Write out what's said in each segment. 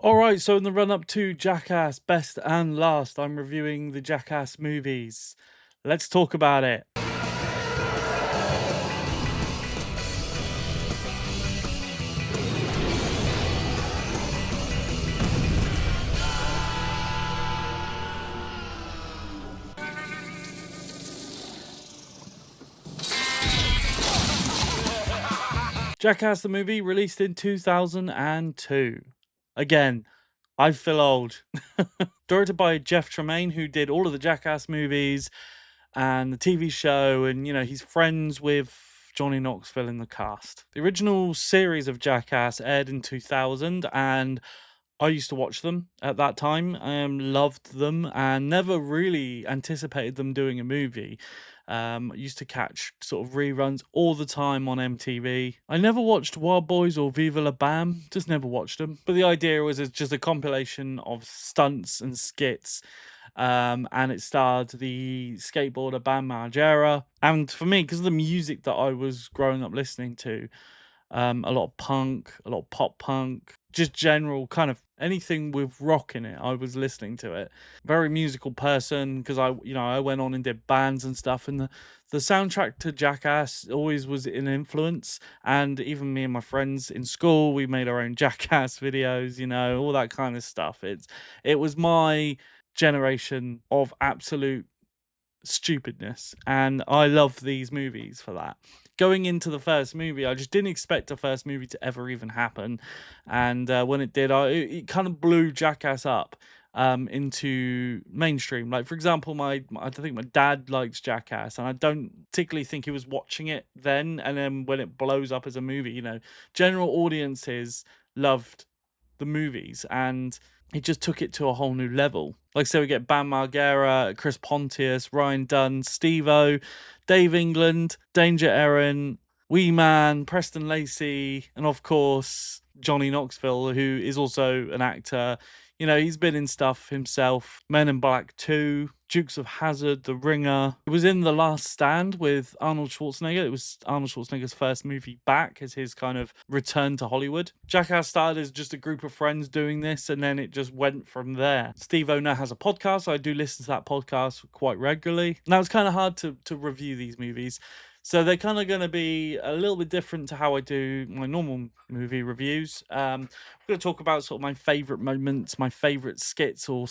Alright, so in the run up to Jackass Best and Last, I'm reviewing the Jackass movies. Let's talk about it. Jackass the movie released in 2002. Again, I feel old. Directed by Jeff Tremaine, who did all of the Jackass movies and the TV show, and he's friends with Johnny Knoxville in the cast. The original series of Jackass aired in 2000, and I used to watch them at that time. Loved them and never really anticipated them doing a movie. I used to catch sort of reruns all the time on MTV. I never watched Wild Boys or Viva La Bam, just never watched them. But the idea was it's just a compilation of stunts and skits. And it starred the skateboarder band Margera. And for me, because of the music that I was growing up listening to, a lot of punk, a lot of pop punk, just general kind of anything with rock in it. I was listening to it. Very musical person because I went on and did bands and stuff, and the soundtrack to Jackass always was an influence. And even me and my friends in school, we made our own Jackass videos, all that kind of stuff. It was my generation of absolute stupidness, and I love these movies for that. Going into the first movie, I just didn't expect the first movie to ever even happen, and when it did, it kind of blew Jackass up into mainstream. Like, for example, I think my dad likes Jackass, and I don't particularly think he was watching it then. And then when it blows up as a movie, general audiences loved the movies, and it just took it to a whole new level. Like, so we get Bam Margera, Chris Pontius, Ryan Dunn, Steve-O, Dave England, Danger Erin, Wee Man, Preston Lacy, and of course Johnny Knoxville, who is also an actor. He's been in stuff himself. Men in Black 2, Dukes of Hazzard, The Ringer. It was in The Last Stand with Arnold Schwarzenegger. It was Arnold Schwarzenegger's first movie back as his kind of return to Hollywood. Jackass started as just a group of friends doing this, and then it just went from there. Steve-O now has a podcast. I do listen to that podcast quite regularly. Now, it's kind of hard to review these movies, so they're kind of going to be a little bit different to how I do my normal movie reviews. I'm going to talk about sort of my favorite moments, my favorite skits or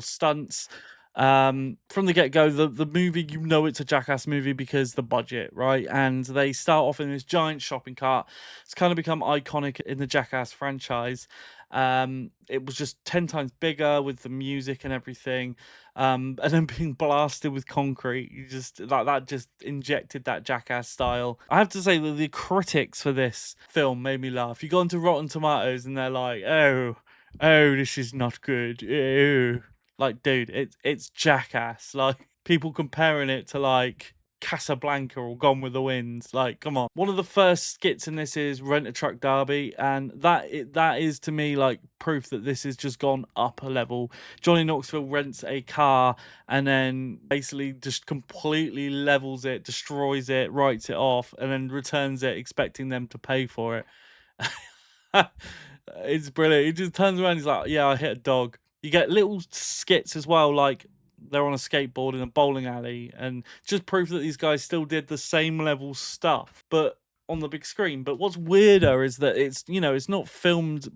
stunts. From the get-go, the movie, it's a Jackass movie because the budget, right? And they start off in this giant shopping cart. It's kind of become iconic in the Jackass franchise. It was just 10 times bigger with the music and everything. And then being blasted with concrete, you just that just injected that Jackass style. I have to say that the critics for this film made me laugh. You go into Rotten Tomatoes and they're like, oh, this is not good. Ew. Like, dude, it's Jackass. Like, people comparing it to like Casablanca or Gone with the Wind. Like, come on. One of the first skits in this is Rent a Truck Derby, and that is to me like proof that this has just gone up a level. Johnny Knoxville rents a car and then basically just completely levels it, destroys it, writes it off, and then returns it expecting them to pay for it. It's brilliant. He just turns around, he's like, yeah, I hit a dog. You get little skits as well, like they're on a skateboard in a bowling alley, and just proof that these guys still did the same level stuff, but on the big screen. But what's weirder is that it's not filmed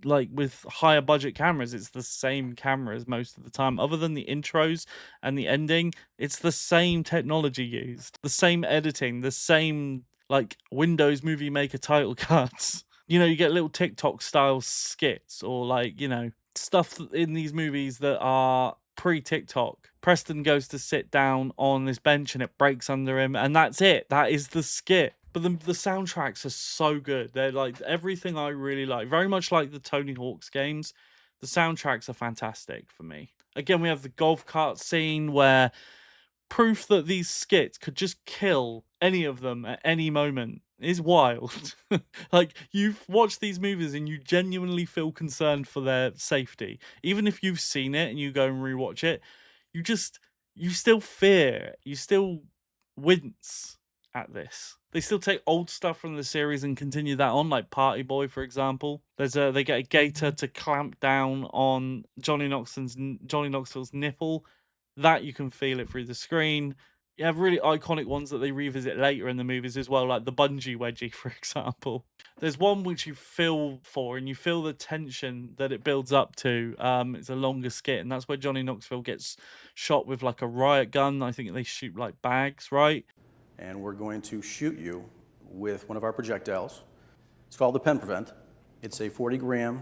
like with higher budget cameras. It's the same cameras most of the time, other than the intros and the ending. It's the same technology used, the same editing, the same like Windows Movie Maker title cards. You get little TikTok style skits or like, stuff in these movies that are pre-TikTok. Preston goes to sit down on this bench and it breaks under him, and that's it. That is the skit. But the soundtracks are so good. They're like everything I really like. Very much like the Tony Hawk's games. The soundtracks are fantastic for me. Again, we have the golf cart scene where proof that these skits could just kill any of them at any moment is wild. Like, you've watched these movies and you genuinely feel concerned for their safety. Even if you've seen it and you go and rewatch it, you still fear, you still wince at this. They still take old stuff from the series and continue that on, like Party Boy, for example. They get a gator to clamp down on Johnny Knoxville's nipple. That you can feel it through the screen. You have really iconic ones that they revisit later in the movies as well, like the bungee wedgie, for example. There's one which you feel for, and you feel the tension that it builds up to. It's a longer skit, and that's where Johnny Knoxville gets shot with like a riot gun. I think they shoot like bags, right? And we're going to shoot you with one of our projectiles. It's called the Pen Prevent. It's a 40-gram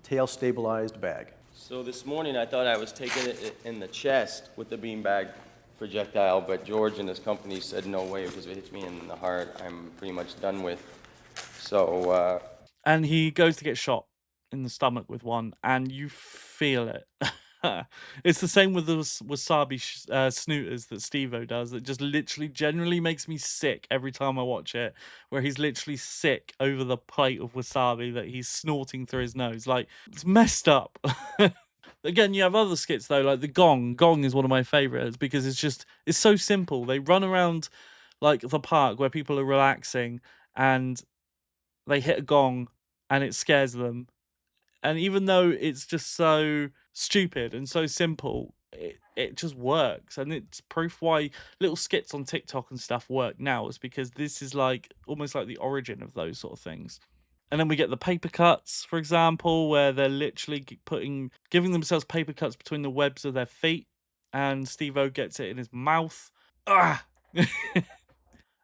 tail-stabilized bag. So this morning I thought I was taking it in the chest with the beanbag projectile, but George and his company said no way, because if it hits me in the heart, I'm pretty much done with. So, and he goes to get shot in the stomach with one, and you feel it. It's the same with the wasabi snooters that Steve-O does, that just literally generally makes me sick every time I watch it, where he's literally sick over the plate of wasabi that he's snorting through his nose. Like, it's messed up. Again, you have other skits though, like the gong. Gong is one of my favorites because it's so simple. They run around like the park where people are relaxing and they hit a gong and it scares them. And even though it's just so stupid and so simple, it just works. And it's proof why little skits on TikTok and stuff work now, is because this is like almost like the origin of those sort of things. And then we get the paper cuts, for example, where they're literally giving themselves paper cuts between the webs of their feet, and Steve-O gets it in his mouth. Ah!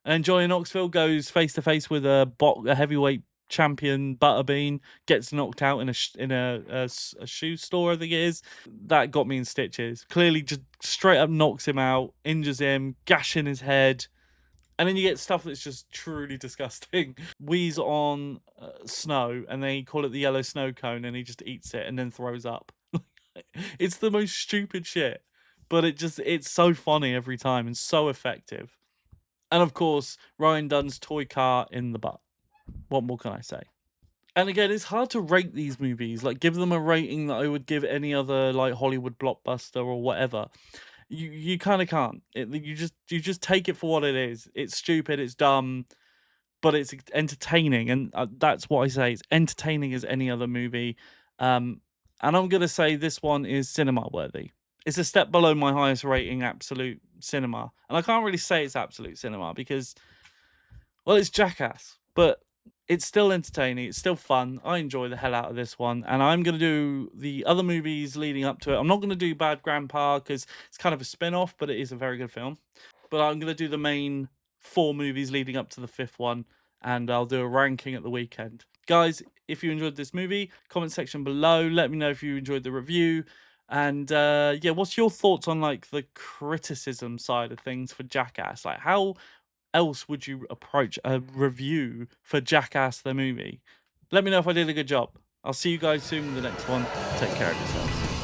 And Johnny Knoxville goes face to face with a heavyweight champion, Butterbean, gets knocked out in a shoe store, I think it is. That got me in stitches. Clearly, just straight up knocks him out, injures him, gashing his head. And then you get stuff that's just truly disgusting. Wheeze on snow, and they call it the yellow snow cone, and he just eats it and then throws up. It's the most stupid shit, but it's so funny every time and so effective. And of course, Ryan Dunn's toy car in the butt. What more can I say? And again, it's hard to rate these movies, like give them a rating that I would give any other like Hollywood blockbuster or whatever. You kind of can't. You just take it for what it is. It's stupid, it's dumb, but it's entertaining, and that's what I say. It's entertaining as any other movie. And I'm gonna say this one is cinema worthy. It's a step below my highest rating, absolute cinema, and I can't really say it's absolute cinema because, well, it's Jackass, but it's still entertaining. It's still fun. I enjoy the hell out of this one. And I'm going to do the other movies leading up to it. I'm not going to do Bad Grandpa because it's kind of a spin-off, but it is a very good film. But I'm going to do the main 4 movies leading up to the 5th one. And I'll do a ranking at the weekend. Guys, if you enjoyed this movie, comment section below. Let me know if you enjoyed the review. And yeah, what's your thoughts on like the criticism side of things for Jackass? Like, how else would you approach a review for Jackass the movie? Let me know if I did a good job. I'll see you guys soon in the next one. Take care of yourselves.